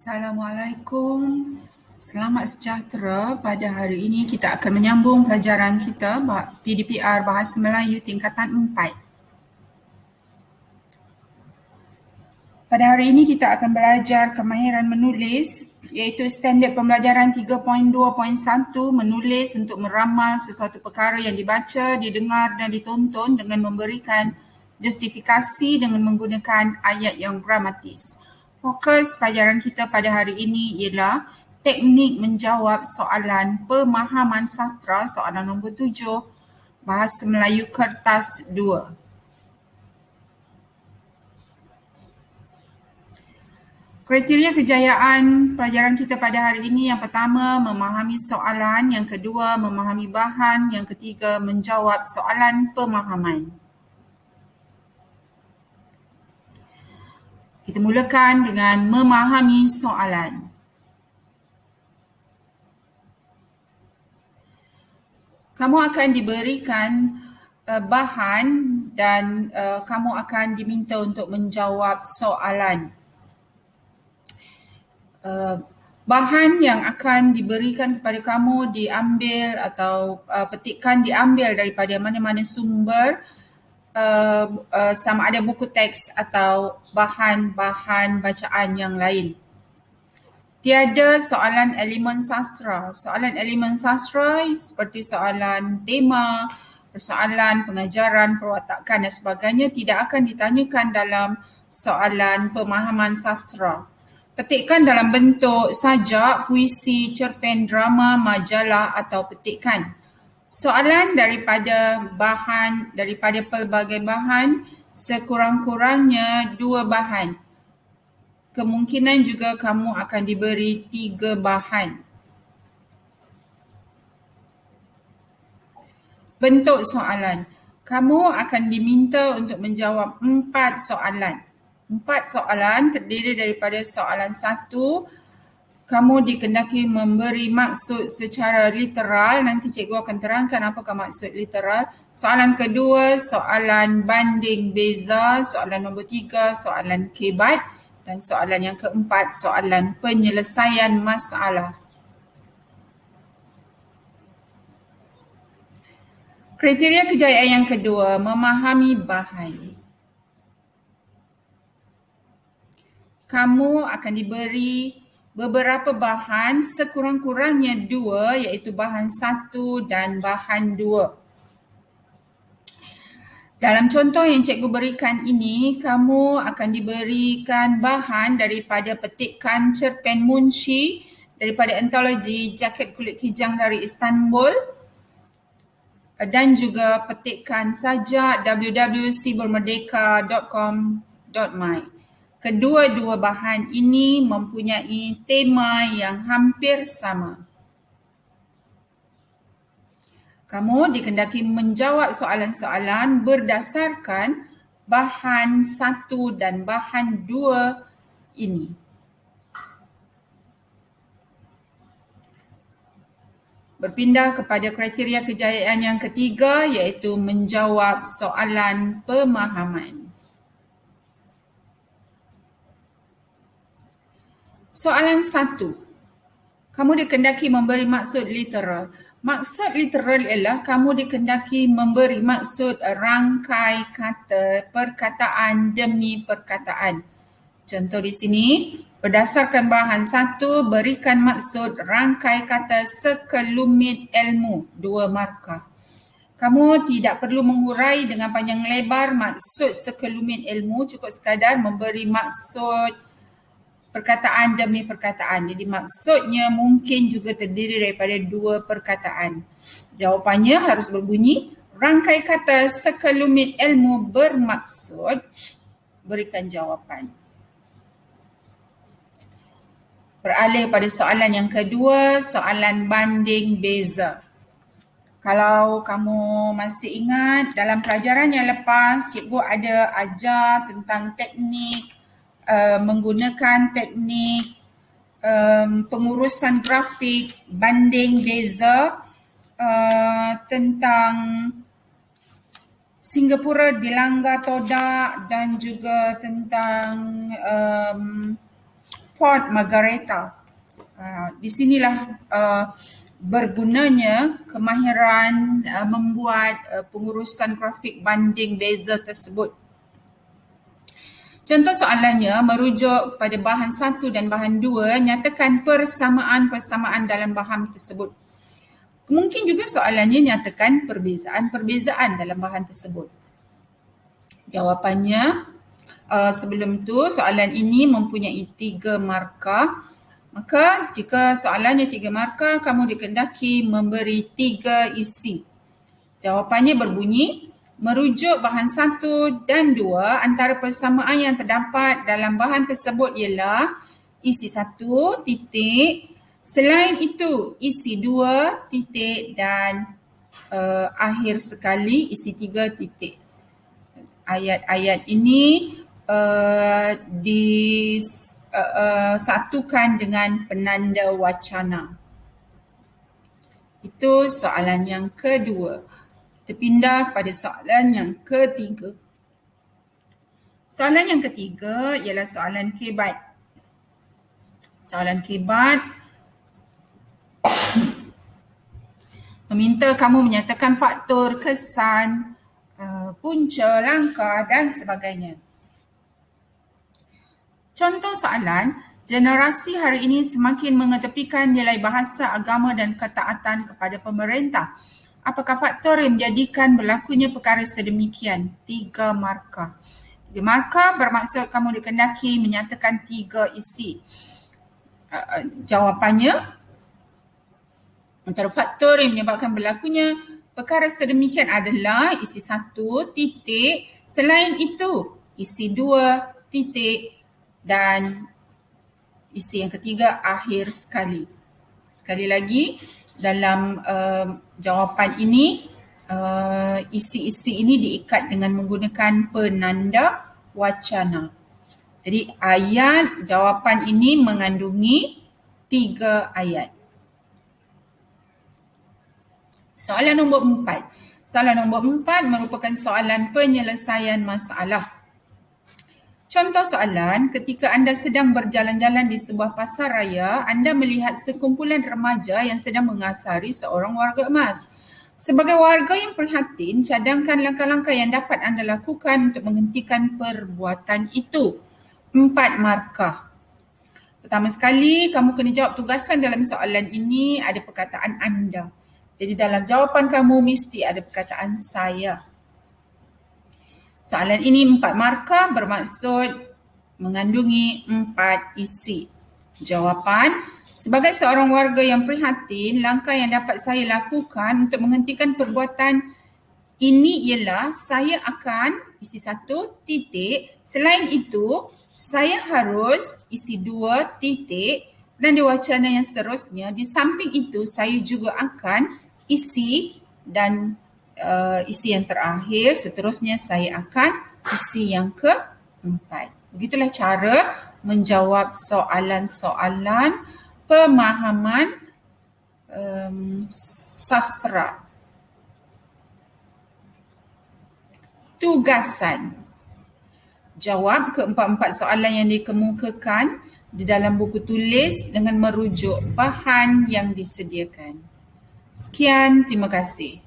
Assalamualaikum. Selamat sejahtera. Pada hari ini kita akan menyambung pelajaran kita PDPR Bahasa Melayu tingkatan 4. Pada hari ini kita akan belajar kemahiran menulis iaitu standard pembelajaran 3.2.1 menulis untuk meramal sesuatu perkara yang dibaca, didengar dan ditonton dengan memberikan justifikasi dengan menggunakan ayat yang gramatis. Fokus pelajaran kita pada hari ini ialah teknik menjawab soalan pemahaman sastra soalan nombor 7 Bahasa Melayu kertas 2. Kriteria kejayaan pelajaran kita pada hari ini yang pertama memahami soalan, yang kedua memahami bahan, yang ketiga menjawab soalan pemahaman. Kita mulakan dengan memahami soalan. Kamu akan diberikan bahan dan kamu akan diminta untuk menjawab soalan. Bahan yang akan diberikan kepada kamu diambil atau petikan diambil daripada mana-mana sumber, sama ada buku teks atau bahan-bahan bacaan yang lain. Tiada soalan elemen sastra. Soalan elemen sastra seperti soalan tema, persoalan pengajaran, perwatakan dan sebagainya tidak akan ditanyakan dalam soalan pemahaman sastra. Petikan dalam bentuk sajak, puisi, cerpen, drama, majalah atau petikan. Soalan daripada pelbagai bahan, sekurang-kurangnya 2 bahan. Kemungkinan juga kamu akan diberi 3 bahan. Bentuk soalan. Kamu akan diminta untuk menjawab 4 soalan. 4 soalan terdiri daripada soalan 1, kamu dikendaki memberi maksud secara literal. Nanti cikgu akan terangkan apakah maksud literal. Soalan kedua, soalan banding beza. Soalan nombor 3, soalan kebat. Dan soalan yang keempat, soalan penyelesaian masalah. Kriteria kejayaan yang kedua, memahami bahan. Kamu akan diberi beberapa bahan, sekurang-kurangnya 2, iaitu bahan 1 dan bahan 2. Dalam contoh yang cikgu berikan ini, kamu akan diberikan bahan daripada petikan cerpen Munshi daripada antologi Jaket Kulit Kijang dari Istanbul dan juga petikan sajak www.sibermerdeka.com.my. Kedua-dua bahan ini mempunyai tema yang hampir sama. Kamu dikendaki menjawab soalan-soalan berdasarkan bahan 1 dan bahan 2 ini. Berpindah kepada kriteria kejayaan yang ketiga iaitu menjawab soalan pemahaman. Soalan 1. Kamu dikendaki memberi maksud literal. Maksud literal ialah kamu dikendaki memberi maksud rangkai kata perkataan demi perkataan. Contoh di sini, berdasarkan bahan 1, berikan maksud rangkai kata sekelumit ilmu, 2 markah. Kamu tidak perlu menghurai dengan panjang lebar maksud sekelumit ilmu, cukup sekadar memberi maksud perkataan demi perkataan. Jadi maksudnya mungkin juga terdiri daripada 2 perkataan. Jawapannya harus berbunyi, rangkai kata sekelumit ilmu bermaksud, berikan jawapan. Beralih pada soalan yang kedua, soalan banding beza. Kalau kamu masih ingat, dalam pelajaran yang lepas, cikgu ada ajar tentang teknik menggunakan teknik pengurusan grafik banding beza tentang Singapura dilanggar todak dan juga tentang Ford Margareta. Di sinilah bergunanya kemahiran membuat pengurusan grafik banding beza tersebut. Contoh soalannya merujuk pada bahan 1 dan bahan 2, nyatakan persamaan-persamaan dalam bahan tersebut. Mungkin juga soalannya nyatakan perbezaan-perbezaan dalam bahan tersebut. Jawapannya, sebelum tu soalan ini mempunyai 3 markah. Maka jika soalannya 3 markah, kamu dikendaki memberi 3 isi. Jawapannya berbunyi, merujuk bahan 1 dan 2, antara persamaan yang terdapat dalam bahan tersebut ialah isi 1 titik, selain itu isi 2 titik dan akhir sekali isi 3 titik. Ayat-ayat ini disatukan dengan penanda wacana. Itu soalan yang kedua. Kita pindah pada soalan yang ketiga. Soalan yang ketiga ialah soalan kebat. Soalan kebat meminta kamu menyatakan faktor, kesan, punca, langkah dan sebagainya. Contoh soalan, generasi hari ini semakin mengetepikan nilai bahasa, agama dan ketaatan kepada pemerintah. Apakah faktor yang menjadikan berlakunya perkara sedemikian? 3 markah. 3 markah bermaksud kamu dikendaki menyatakan 3 isi. Jawapannya, antara faktor yang menyebabkan berlakunya perkara sedemikian adalah isi 1 titik, selain itu isi 2 titik dan isi yang ketiga akhir sekali. Sekali lagi, dalam jawapan ini, isi-isi ini diikat dengan menggunakan penanda wacana. Jadi ayat jawapan ini mengandungi 3 ayat. Soalan nombor 4. Soalan nombor 4 merupakan soalan penyelesaian masalah. Contoh soalan, ketika anda sedang berjalan-jalan di sebuah pasar raya, anda melihat sekumpulan remaja yang sedang mengasari seorang warga emas. Sebagai warga yang prihatin, cadangkan langkah-langkah yang dapat anda lakukan untuk menghentikan perbuatan itu. 4 markah. Pertama sekali, kamu kena jawab tugasan dalam soalan ini ada perkataan anda. Jadi dalam jawapan kamu mesti ada perkataan saya. Soalan ini 4 markah bermaksud mengandungi 4 isi. Jawapan, sebagai seorang warga yang prihatin, langkah yang dapat saya lakukan untuk menghentikan perbuatan ini ialah saya akan isi 1 titik, selain itu saya harus isi 2 titik dan di wacana yang seterusnya, di samping itu saya juga akan isi dan isi yang terakhir, seterusnya saya akan isi yang keempat. Begitulah cara menjawab soalan-soalan pemahaman sastra. Tugasan. Jawab keempat-empat soalan yang dikemukakan di dalam buku tulis dengan merujuk bahan yang disediakan. Sekian, terima kasih.